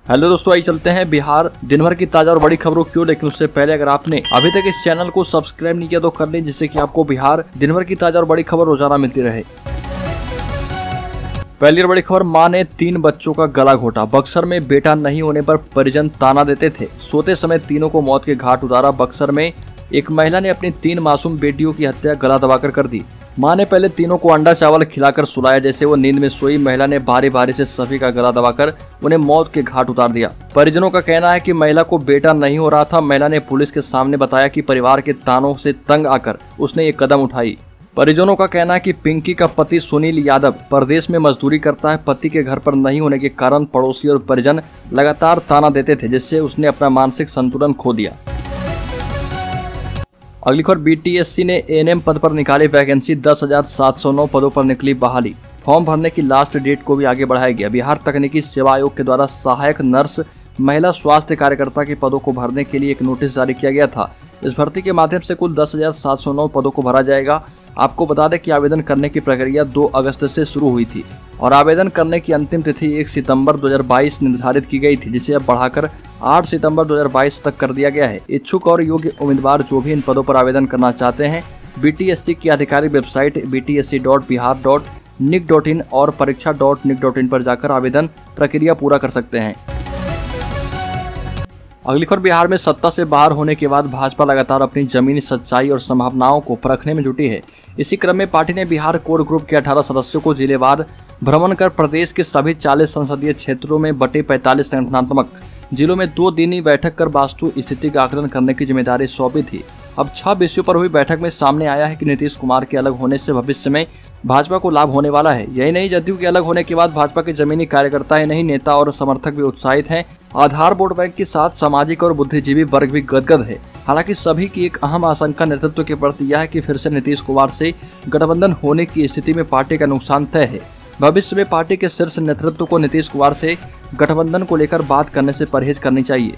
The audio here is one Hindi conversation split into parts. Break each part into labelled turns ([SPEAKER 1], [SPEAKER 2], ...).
[SPEAKER 1] हेलो दोस्तों, आइए चलते हैं बिहार दिन भर की ताजा और बड़ी खबरों की ओर। लेकिन उससे पहले अगर आपने अभी तक इस चैनल को सब्सक्राइब नहीं किया तो कर लें, जिससे कि आपको बिहार दिन भर की ताजा और बड़ी खबर रोजाना मिलती रहे। पहली और बड़ी खबर, मां ने 3 बच्चों का गला घोटा। बक्सर में बेटा नहीं होने पर परिजन ताना देते थे, सोते समय तीनों को मौत के घाट उतारा। बक्सर में एक महिला ने अपनी 3 मासूम बेटियों की हत्या गला दबाकर कर दी। मां ने पहले तीनों को अंडा चावल खिलाकर सुलाया। जैसे वो नींद में सोई, महिला ने भारी भारी से सभी का गला दबाकर उन्हें मौत के घाट उतार दिया। परिजनों का कहना है कि महिला को बेटा नहीं हो रहा था। महिला ने पुलिस के सामने बताया कि परिवार के तानों से तंग आकर उसने ये कदम उठाई। परिजनों का कहना है कि पिंकी का पति सुनील यादव परदेश में मजदूरी करता है। पति के घर पर नहीं होने के कारण पड़ोसी और परिजन लगातार ताना देते थे, जिससे उसने अपना मानसिक संतुलन खो दिया। अगली खबर, बीटीएससी ने एएनएम पद पर निकाली वैकेंसी। 10,709 पदों पर निकली बहाली। फॉर्म भरने की लास्ट डेट को भी आगे बढ़ाया गया। बिहार तकनीकी सेवा आयोग के द्वारा सहायक नर्स, महिला स्वास्थ्य कार्यकर्ता के पदों को भरने के लिए एक नोटिस जारी किया गया था। इस भर्ती के माध्यम से कुल 10,709 पदों को भरा जाएगा। आपको बता दें कि आवेदन करने की प्रक्रिया 2 अगस्त से शुरू हुई थी और आवेदन करने की अंतिम तिथि 1 सितंबर 2022 निर्धारित की गई थी, जिसे अब बढ़ाकर 8 सितंबर 2022 तक कर दिया गया है। इच्छुक और योग्य उम्मीदवार जो भी इन पदों पर आवेदन करना चाहते हैं, बीटीएससी की आधिकारिक वेबसाइट btsc.bihar.nic.in और परीक्षा.nic.in पर जाकर आवेदन प्रक्रिया पूरा कर सकते हैं। अगली खबर, बिहार में सत्ता से बाहर होने के बाद भाजपा लगातार अपनी जमीनी सच्चाई और संभावनाओं को परखने में जुटी है। इसी क्रम में पार्टी ने बिहार कोर ग्रुप के 18 सदस्यों को जिलेवार भ्रमण कर प्रदेश के सभी 40 संसदीय क्षेत्रों में बटे 45 संगठनात्मक जिलों में 2 दिनी बैठक कर वास्तु स्थिति का आकलन करने की जिम्मेदारी सौंपी थी। अब 6 विषयों पर हुई बैठक में सामने आया है कि नीतीश कुमार के अलग होने से भविष्य में भाजपा को लाभ होने वाला है। यही नहीं, जदयू के अलग होने के बाद भाजपा के जमीनी कार्यकर्ता ही नहीं, नेता और समर्थक भी उत्साहित हैं। आधार वोट बैंक के साथ सामाजिक और बुद्धिजीवी वर्ग भी गदगद है। हालांकि सभी की एक अहम आशंका नेतृत्व के प्रति यह है कि फिर से नीतीश कुमार से गठबंधन होने की स्थिति में पार्टी का नुकसान तय है। भविष्य में पार्टी के शीर्ष नेतृत्व को नीतीश कुमार से गठबंधन को लेकर बात करने से परहेज करनी चाहिए।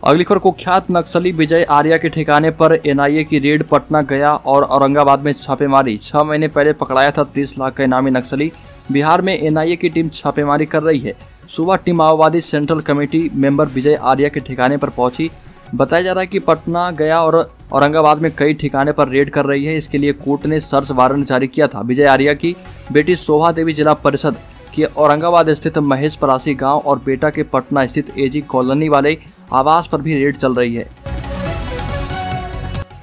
[SPEAKER 1] अगली खबर, कुख्यात नक्सली विजय आर्या के ठिकाने पर एनआईए की रेड। पटना, गया और औरंगाबाद में छापेमारी। 6 महीने पहले पकड़ाया था 30 लाख का इनामी नक्सली। बिहार में एनआईए की टीम छापेमारी कर रही है। सुबह टीम माओवादी सेंट्रल कमेटी मेंबर विजय आर्या के ठिकाने पर पहुंची। बताया जा रहा है कि पटना, गया और औरंगाबाद में कई ठिकाने पर रेड कर रही है। इसके लिए कोर्ट ने सर्च वारंट जारी किया था। विजय आर्या की बेटी शोभा देवी जिला परिषद के औरंगाबाद स्थित महेश परासी गांव और बेटा के पटना स्थित एजी कॉलोनी वाले आवास पर भी रेड चल रही है।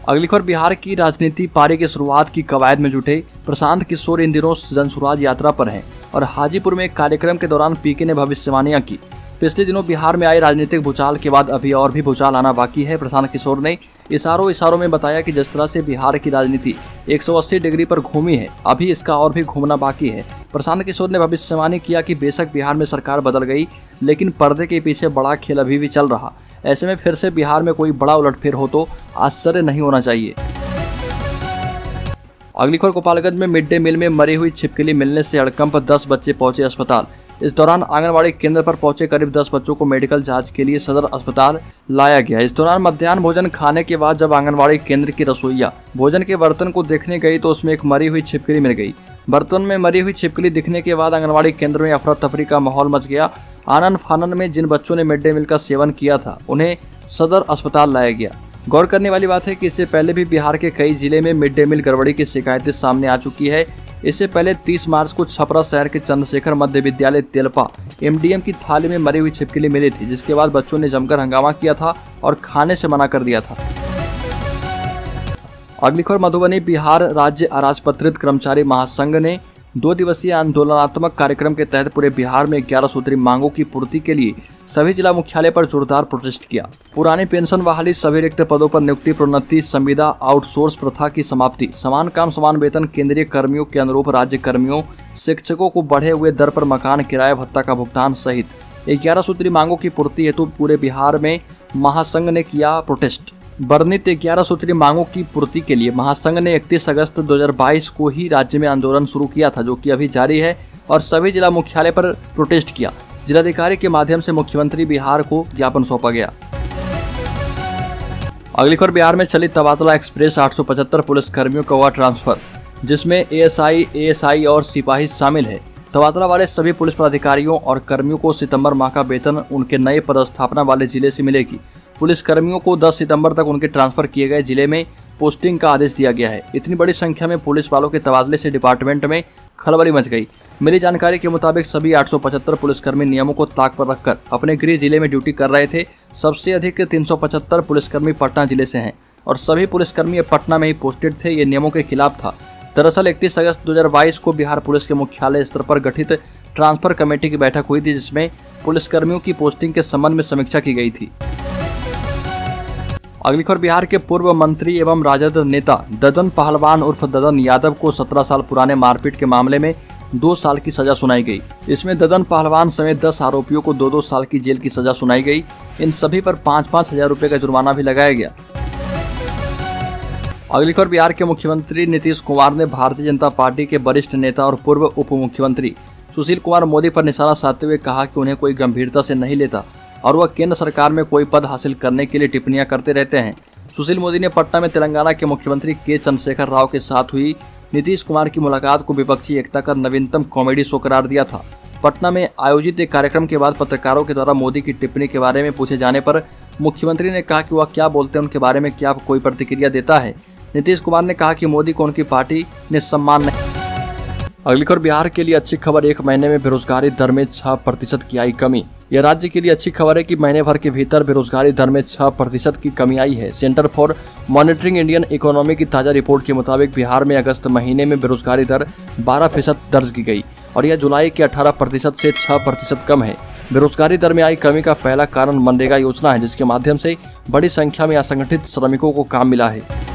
[SPEAKER 1] अगली खबर, बिहार की राजनीति पारी की शुरुआत की कवायद में जुटे प्रशांत किशोर इन दिनों जनसुराज यात्रा पर हैं और हाजीपुर में एक कार्यक्रम के दौरान पीके ने भविष्यवाणियां की। पिछले दिनों बिहार में आए राजनीतिक भूचाल के बाद अभी और भी भूचाल आना बाकी है। प्रशांत किशोर ने इशारों में बताया कि जिस तरह से बिहार की राजनीति 180 डिग्री पर घूमी है, अभी इसका और भी घूमना बाकी है। प्रशांत किशोर ने भविष्यवाणी किया कि बेशक बिहार में सरकार बदल गई, लेकिन पर्दे के पीछे बड़ा खेल अभी भी चल रहा। ऐसे में फिर से बिहार में कोई बड़ा उलटफेर हो तो आश्चर्य नहीं होना चाहिए। अगली खबर, गोपालगंज में मिड डे मील में मरी हुई छिपकली मिलने से हड़कंप। 10 बच्चे पहुंचे अस्पताल। इस दौरान आंगनबाड़ी केंद्र पर पहुंचे करीब 10 बच्चों को मेडिकल जांच के लिए सदर अस्पताल लाया गया। इस दौरान मध्याह्न भोजन खाने के बाद जब आंगनबाड़ी केंद्र की रसोईया भोजन के बर्तन को देखने गई तो उसमें एक मरी हुई छिपकली मिल गई। बर्तन में मरी हुई छिपकली दिखने के बाद आंगनबाड़ी केंद्र में अफरा तफरी का माहौल मच गया। आनन फानन में जिन बच्चों ने मिड डे मील का सेवन किया था, उन्हें सदर अस्पताल लाया गया। गौर करने वाली बात है कि इससे पहले भी बिहार के कई जिले में मिड डे मील गड़बड़ी की शिकायतें सामने आ चुकी है। इससे पहले 30 मार्च को छपरा शहर के चंद्रशेखर मध्य विद्यालय तेलपा एमडीएम की थाली में मरी हुई छिपकली मिली थी, जिसके बाद बच्चों ने जमकर हंगामा किया था और खाने से मना कर दिया था। अगली खबर, मधुबनी, बिहार राज्य अराजपत्रित कर्मचारी महासंघ ने 2 दिवसीय आंदोलनात्मक कार्यक्रम के तहत पूरे बिहार में 11 सूत्री मांगों की पूर्ति के लिए सभी जिला मुख्यालय पर जोरदार प्रोटेस्ट किया। पुरानी पेंशन बहाली, सभी रिक्त पदों पर नियुक्ति प्रोन्नति, संविदा आउटसोर्स प्रथा की समाप्ति, समान काम समान वेतन, केंद्रीय कर्मियों के अनुरूप राज्य कर्मियों, शिक्षकों को बढ़े हुए दर पर मकान किराया भत्ता का भुगतान सहित 11 सूत्री मांगों की पूर्ति हेतु पूरे बिहार में महासंघ ने किया प्रोटेस्ट। वर्णित 11 सूत्री मांगों की पूर्ति के लिए महासंघ ने 31 अगस्त 2022 को ही राज्य में आंदोलन शुरू किया था, जो कि अभी जारी है, और सभी जिला मुख्यालय पर प्रोटेस्ट किया। जिलाधिकारी के माध्यम से मुख्यमंत्री बिहार को ज्ञापन सौंपा गया। अगली खबर, बिहार में चली तबादला एक्सप्रेस। 875 पुलिस कर्मियों का हुआ ट्रांसफर, जिसमें एएसआई, एएसआई और सिपाही शामिल है। तबादला वाले सभी पुलिस पदाधिकारियों और कर्मियों को सितंबर माह का वेतन उनके नए पदस्थापना वाले जिले से मिलेगी। पुलिस कर्मियों को 10 सितंबर तक उनके ट्रांसफर किए गए जिले में पोस्टिंग का आदेश दिया गया है। इतनी बड़ी संख्या में पुलिस वालों के तबादले से डिपार्टमेंट में खलबली मच गई। मिली जानकारी के मुताबिक सभी 875 पुलिसकर्मी नियमों को ताक पर रखकर अपने गृह जिले में ड्यूटी कर रहे थे। सबसे अधिक 375 पुलिसकर्मी पटना जिले से हैं और सभी पुलिसकर्मी पटना में ही पोस्टेड थे। ये नियमों के खिलाफ था। दरअसल 31 अगस्त 2022 को बिहार पुलिस के मुख्यालय स्तर पर गठित ट्रांसफर कमेटी की बैठक हुई थी, जिसमें पुलिसकर्मियों की पोस्टिंग के संबंध में समीक्षा की गई थी। अगली खबर, बिहार के पूर्व मंत्री एवं राजद नेता ददन पहलवान उर्फ ददन यादव को 17 साल पुराने मारपीट के मामले में 2 साल की सजा सुनाई गई। इसमें ददन पहलवान समेत 10 आरोपियों को 2-2 साल की जेल की सजा सुनाई गई। इन सभी पर 5-5 हजार रुपए का जुर्माना भी लगाया गया। अगली खबर, बिहार के मुख्यमंत्री नीतीश कुमार ने भारतीय जनता पार्टी के वरिष्ठ नेता और पूर्व उप मुख्यमंत्री सुशील कुमार मोदी पर निशाना साधते हुए कहा कि उन्हें कोई गंभीरता से नहीं लेता और वह केंद्र सरकार में कोई पद हासिल करने के लिए टिप्पणियां करते रहते हैं। सुशील मोदी ने पटना में तेलंगाना के मुख्यमंत्री के चंद्रशेखर राव के साथ हुई नीतीश कुमार की मुलाकात को विपक्षी एकता का नवीनतम कॉमेडी शो करार दिया था। पटना में आयोजित एक कार्यक्रम के बाद पत्रकारों के द्वारा मोदी की टिप्पणी के बारे में पूछे जाने पर मुख्यमंत्री ने कहा कि वह क्या बोलते हैं उनके बारे में क्या कोई प्रतिक्रिया देता है। नीतीश कुमार ने कहा कि मोदी को उनकी पार्टी ने सम्मान नहीं। अगली खबर, बिहार के लिए अच्छी खबर, 1 महीने में बेरोजगारी दर में 6% की आई कमी। यह राज्य के लिए अच्छी खबर है कि महीने भर के भीतर बेरोजगारी दर में 6% की कमी आई है। Centre for monitoring Indian economy की ताजा रिपोर्ट के मुताबिक बिहार में अगस्त महीने में बेरोजगारी दर 12% दर्ज की गई और यह जुलाई के 18% से 6% कम है। बेरोजगारी दर में आई कमी का पहला कारण मनरेगा योजना है, जिसके माध्यम से बड़ी संख्या में असंगठित श्रमिकों को काम मिला है।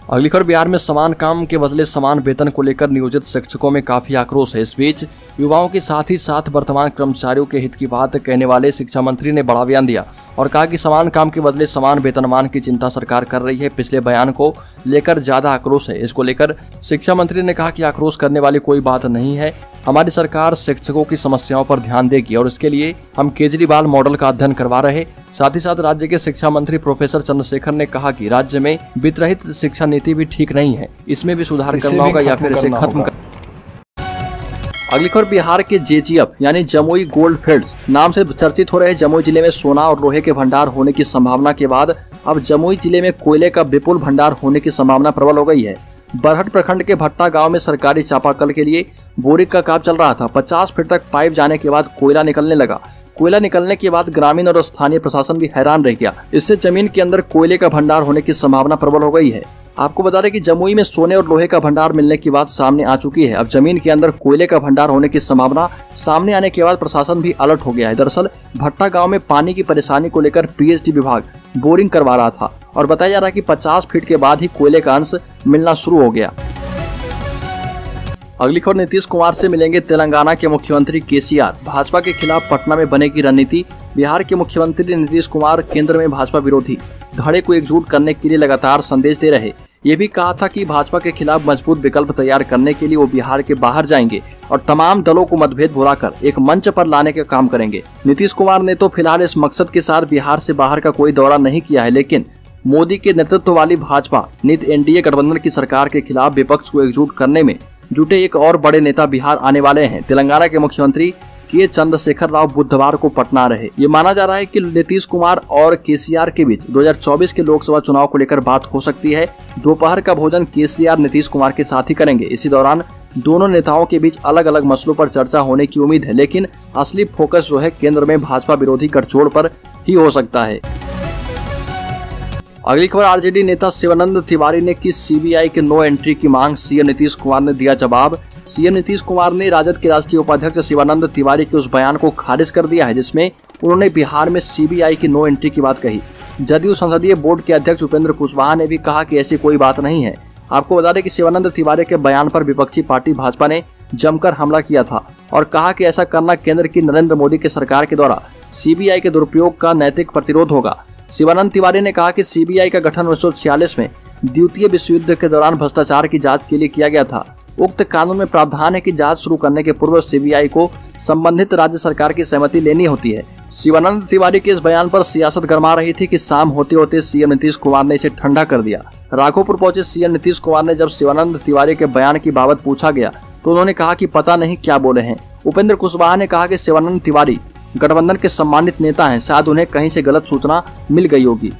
[SPEAKER 1] अगली खबर, बिहार में समान काम के बदले समान वेतन को लेकर नियोजित शिक्षकों में काफी आक्रोश है। इस बीच युवाओं के साथ ही साथ वर्तमान कर्मचारियों के हित की बात कहने वाले शिक्षा मंत्री ने बड़ा बयान दिया और कहा कि समान काम के बदले समान वेतनमान की चिंता सरकार कर रही है। पिछले बयान को लेकर ज्यादा आक्रोश है। इसको लेकर शिक्षा मंत्री ने कहा कि आक्रोश करने वाली कोई बात नहीं है। हमारी सरकार शिक्षकों की समस्याओं पर ध्यान देगी और इसके लिए हम केजरीवाल मॉडल का अध्ययन करवा रहे। साथ ही साथ राज्य के शिक्षा मंत्री प्रोफेसर चंद्रशेखर ने कहा कि राज्य में वित्तरहित शिक्षा नीति भी ठीक नहीं है, इसमें भी सुधार करना होगा या फिर इसे खत्म कर। अगली खबर, बिहार के जेजीएफ यानी जमुई गोल्ड फील्ड्स नाम से चर्चित हो रहे जमुई जिले में सोना और लोहे के भंडार होने की संभावना के बाद अब जमुई जिले में कोयले का विपुल भंडार होने की संभावना प्रबल हो गई है। बरहट प्रखंड के भट्टा गांव में सरकारी चापाकल के लिए बोरिंग का काम चल रहा था। 50 फीट तक पाइप जाने के बाद कोयला निकलने लगा। कोयला निकलने के बाद ग्रामीण और स्थानीय प्रशासन भी हैरान रह गया। इससे जमीन के अंदर कोयले का भंडार होने की संभावना प्रबल हो गई है। आपको बता दें कि जमुई में सोने और लोहे का भंडार मिलने की बात सामने आ चुकी है। अब जमीन के अंदर कोयले का भंडार होने की संभावना सामने आने के बाद प्रशासन भी अलर्ट हो गया है। दरअसल भट्टा गांव में पानी की परेशानी को लेकर पीएचडी विभाग बोरिंग करवा रहा था और बताया जा रहा है कि 50 फीट के बाद ही कोयले का अंश मिलना शुरू हो गया। अगली खबर, नीतीश कुमार से मिलेंगे तेलंगाना के मुख्यमंत्री केसीआर। भाजपा के खिलाफ पटना में बनेगी रणनीति। बिहार के मुख्यमंत्री नीतीश कुमार केंद्र में भाजपा विरोधी धड़े को एकजुट करने के लिए लगातार संदेश दे रहे। ये भी कहा था कि भाजपा के खिलाफ मजबूत विकल्प तैयार करने के लिए वो बिहार के बाहर जाएंगे और तमाम दलों को मतभेद भुलाकर एक मंच पर लाने का काम करेंगे। नीतीश कुमार ने तो फिलहाल इस मकसद के साथ बिहार से बाहर का कोई दौरा नहीं किया है, लेकिन मोदी के नेतृत्व वाली भाजपा नीत एनडीए गठबंधन की सरकार के खिलाफ विपक्ष को एकजुट करने में जुटे एक और बड़े नेता बिहार आने वाले हैं। तेलंगाना के मुख्यमंत्री के चंद्रशेखर राव बुधवार को पटना रहे। ये माना जा रहा है कि नीतीश कुमार और केसीआर के बीच 2024 के लोकसभा चुनाव को लेकर बात हो सकती है। दोपहर का भोजन केसीआर नीतीश कुमार के साथ ही करेंगे। इसी दौरान दोनों नेताओं के बीच अलग अलग मसलों पर चर्चा होने की उम्मीद है, लेकिन असली फोकस जो है केंद्र में भाजपा विरोधी गठजोड़ पर ही हो सकता है। अगली खबर, आरजेडी नेता शिवानंद तिवारी ने की सीबीआई के नो एंट्री की मांग। सीएम नीतीश कुमार ने दिया जवाब। सीएम नीतीश कुमार ने राजद के राष्ट्रीय उपाध्यक्ष शिवानंद तिवारी के उस बयान को खारिज कर दिया है जिसमें उन्होंने बिहार में सीबीआई की नो एंट्री की बात कही। जदयू संसदीय बोर्ड के अध्यक्ष उपेंद्र कुशवाहा ने भी कहा कि ऐसी कोई बात नहीं है। आपको बता दें कि शिवानंद तिवारी के बयान पर विपक्षी पार्टी भाजपा ने जमकर हमला किया था और कहा कि ऐसा करना केंद्र की नरेंद्र मोदी की सरकार के द्वारा सीबीआई के दुरुपयोग का नैतिक प्रतिरोध होगा। शिवानंद तिवारी ने कहा कि सीबीआई का गठन 1946 में द्वितीय विश्व युद्ध के दौरान भ्रष्टाचार की जांच के लिए किया गया था। उक्त कानून में प्रावधान है कि जांच शुरू करने के पूर्व सीबीआई को संबंधित राज्य सरकार की सहमति लेनी होती है। शिवानंद तिवारी के इस बयान पर सियासत गरमा रही थी कि शाम होते होते सीएम नीतीश कुमार ने इसे ठंडा कर दिया। राघोपुर पहुंचे सीएम नीतीश कुमार ने जब शिवानंद तिवारी के बयान की बाबत पूछा गया तो उन्होंने कहा कि पता नहीं क्या बोले हैं। उपेंद्र कुशवाहा ने कहा कि शिवानंद तिवारी गठबंधन के सम्मानित नेता हैं, शायद उन्हें कहीं से गलत सूचना मिल गई होगी।